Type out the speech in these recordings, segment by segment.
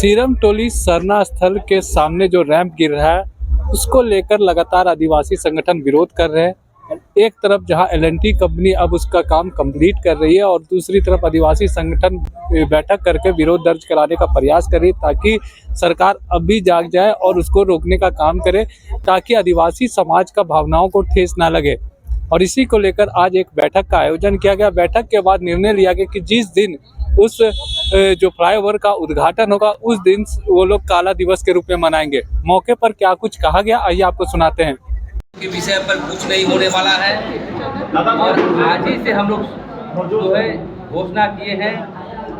Serum टोली सरना स्थल के सामने जो रैंप गिर रहा है उसको लेकर लगातार आदिवासी संगठन विरोध कर रहे हैं। एक तरफ जहां एल&टी कंपनी अब उसका काम कंप्लीट कर रही है और दूसरी तरफ आदिवासी संगठन बैठक करके विरोध दर्ज कराने का प्रयास कर रही है ताकि सरकार अब भी जाग जाए और उसको रोकने का काम करे ताकि आदिवासी समाज का भावनाओं को ठेस ना लगे। और इसी को लेकर आज एक बैठक का आयोजन किया गया। बैठक के बाद निर्णय लिया गया कि जिस दिन उस जो फ्लाईओवर का उद्घाटन होगा उस दिन वो लोग काला दिवस के रूप में मनाएंगे। मौके पर क्या कुछ कहा गया आइए आपको सुनाते हैं। के विषय पर कुछ नहीं होने वाला है और आज ही से हम लोग जो है घोषणा किए हैं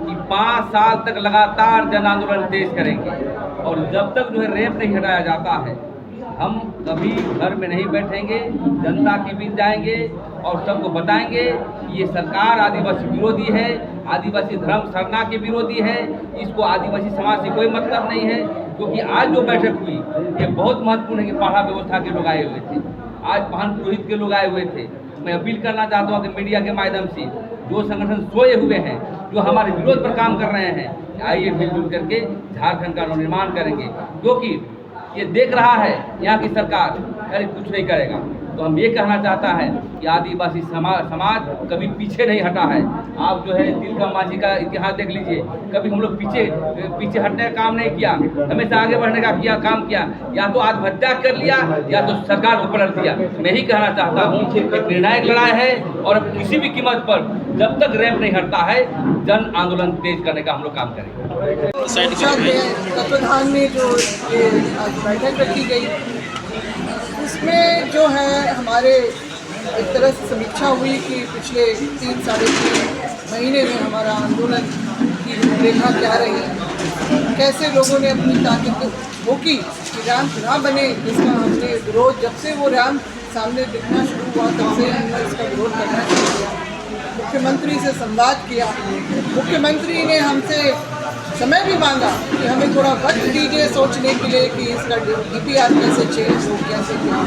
कि 5 साल तक लगातार जन आंदोलन तेज करेंगे और जब तक जो है रैंप नहीं हटाया जाता है हम कभी घर में नहीं बैठेंगे, जनता के बीच जाएंगे और सबको बताएंगे कि ये सरकार आदिवासी विरोधी है, आदिवासी धर्म सरना के विरोधी है, इसको आदिवासी समाज से कोई मतलब नहीं है। क्योंकि आज जो बैठक हुई ये बहुत महत्वपूर्ण है कि पाढ़ा व्यवस्था के लोग आए हुए थे, आज पाहन पुरोहित के लोग आए हुए थे। मैं अपील करना चाहता हूँ कि मीडिया के माध्यम से जो संगठन सोए हुए हैं, जो हमारे विरोध पर काम कर रहे हैं, आइए मिलजुल करके झारखंड का निर्माण करेंगे। क्योंकि ये देख रहा है यहाँ की सरकार अरे कुछ नहीं करेगा, तो हम ये कहना चाहता है कि आदिवासी समाज कभी पीछे नहीं हटा है। आप जो है तिलका मांझी का इतिहास देख लीजिए, कभी हम लोग पीछे हटने का काम नहीं किया, हमेशा आगे बढ़ने का काम किया। या तो आत्महत्या कर लिया या तो सरकार को पलट दिया। मैं ही कहना चाहता हूँ कि निर्णायक लड़ाई है और अब किसी भी कीमत पर जब तक रैंप नहीं हटता है जन आंदोलन तेज करने का हम लोग काम करेंगे। तत्वाधान में जो आज बैठक रखी गई उसमें जो है हमारे एक तरह से समीक्षा हुई कि पिछले 3 साढ़े 3 महीने में हमारा आंदोलन की रूपरेखा क्या रही, कैसे लोगों ने अपनी ताकत रोकी कि रैंप ना बने, जिसका हमने विरोध जब से वो रैंप सामने दिखना शुरू हुआ तब से हमने इसका विरोध करना शुरू किया। मुख्यमंत्री से संवाद किया, मुख्यमंत्री ने हमसे समय भी मांगा कि हमें थोड़ा वक्त दीजिए सोचने के लिए कि इसका DPR कैसे चेंज हो, कैसे क्या।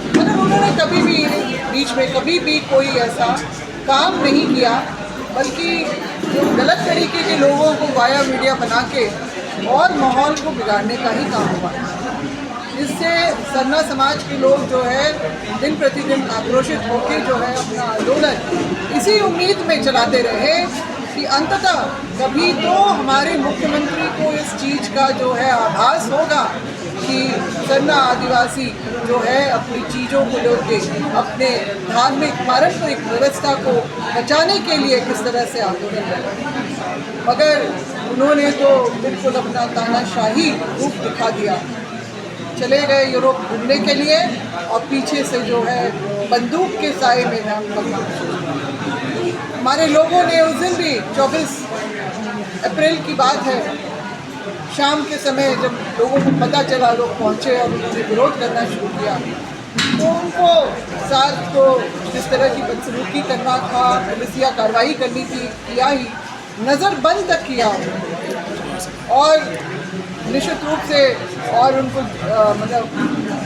मतलब उन्होंने कभी भी बीच में कभी भी कोई ऐसा काम नहीं किया, बल्कि जो गलत तरीके के लोगों को वाया मीडिया बना के और माहौल को बिगाड़ने का ही काम हुआ। इससे सरना समाज के लोग जो है दिन प्रतिदिन आक्रोशित होकर जो है अपना आंदोलन इसी उम्मीद में चलाते रहे कि अंततः कभी तो हमारे मुख्यमंत्री को इस चीज़ का जो है आभास होगा कि सरना आदिवासी जो है अपनी चीज़ों को लेके अपने धार्मिक पारंपरिक व्यवस्था को बचाने के लिए किस तरह से आंदोलन करें। मगर उन्होंने तो बिल्कुल अपना तानाशाही रूप दिखा दिया, चले गए यूरोप घूमने के लिए और पीछे से जो है बंदूक के साए में रैंप करना। हमारे लोगों ने उस दिन भी 24 अप्रैल की बात है, शाम के समय जब लोगों को पता चला, लोग पहुंचे और उन्होंने विरोध करना शुरू किया, तो उनको साथ को जिस तरह की बदसलूकी करना था, पुलिसिया कार्रवाई करनी थी, किया ही, नज़रबंद तक किया और निश्चित रूप से और उनको मतलब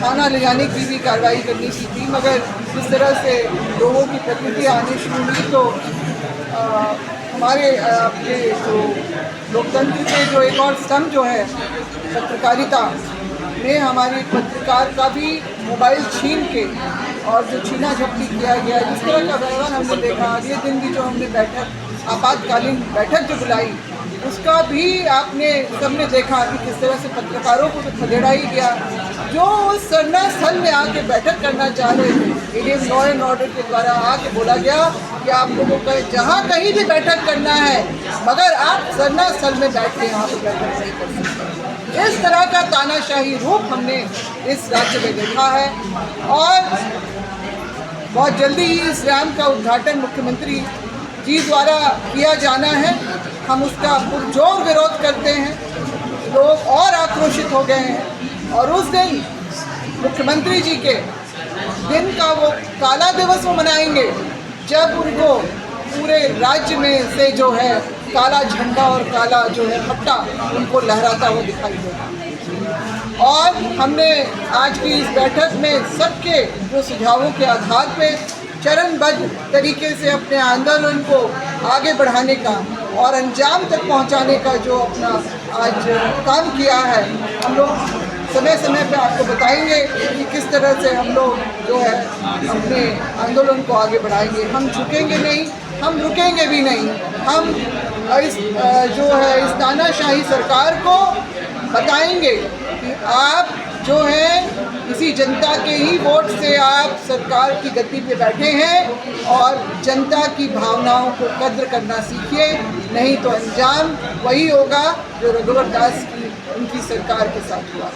थाना ले जाने की भी कार्रवाई करनी थी। मगर जिस तरह से लोगों की प्रतिक्रिया आनी शुरू हुई तो हमारे अपने जो लोकतंत्र के जो एक और स्तंभ जो है पत्रकारिता में हमारी पत्रकार का भी मोबाइल छीन के और जो छीना झपटी किया गया, जिस तरह का व्यवहार हमने देखा। ये दिन भी जो हमने बैठक आपातकालीन बैठक जो बुलाई उसका भी आपने सबने देखा कि किस तरह से पत्रकारों को तो खदेड़ा ही गया। जो उस सरना स्थल में आके बैठक करना चाह रहे थे, इंडियन लॉ एंड ऑर्डर के द्वारा आके बोला गया कि आप लोगों को जहाँ कहीं भी बैठक करना है मगर आप सरना स्थल में बैठ के यहाँ पर बैठक नहीं कर सकते। इस तरह का तानाशाही रूप हमने इस राज्य में देखा है और बहुत जल्दी ही इस रैंप का उद्घाटन मुख्यमंत्री जी द्वारा किया जाना है। हम उसका पुरजोर विरोध करते हैं। लोग और आक्रोशित हो गए हैं और उस दिन मुख्यमंत्री जी के दिन का वो काला दिवस वो मनाएंगे जब उनको पूरे राज्य में से जो है काला झंडा और काला जो है पट्टा उनको लहराता हुआ दिखाई देगा। और हमने आज की इस बैठक में सबके जो सुझावों के आधार पे चरणबद्ध तरीके से अपने आंदोलन को आगे बढ़ाने का और अंजाम तक पहुंचाने का जो अपना आज काम किया है। हम लोग समय समय पे आपको बताएंगे कि किस तरह से हम लोग जो है अपने आंदोलन को आगे बढ़ाएंगे। हम झुकेंगे नहीं, हम रुकेंगे भी नहीं। हम इस जो है इस तानाशाही सरकार को बताएंगे कि आप जो है इसी जनता के ही वोट से आप सरकार की गद्दी पे बैठे हैं और जनता की भावनाओं को कद्र करना सीखिए, नहीं तो अंजाम वही होगा जो रघुवर दास की उनकी सरकार के साथ हुआ।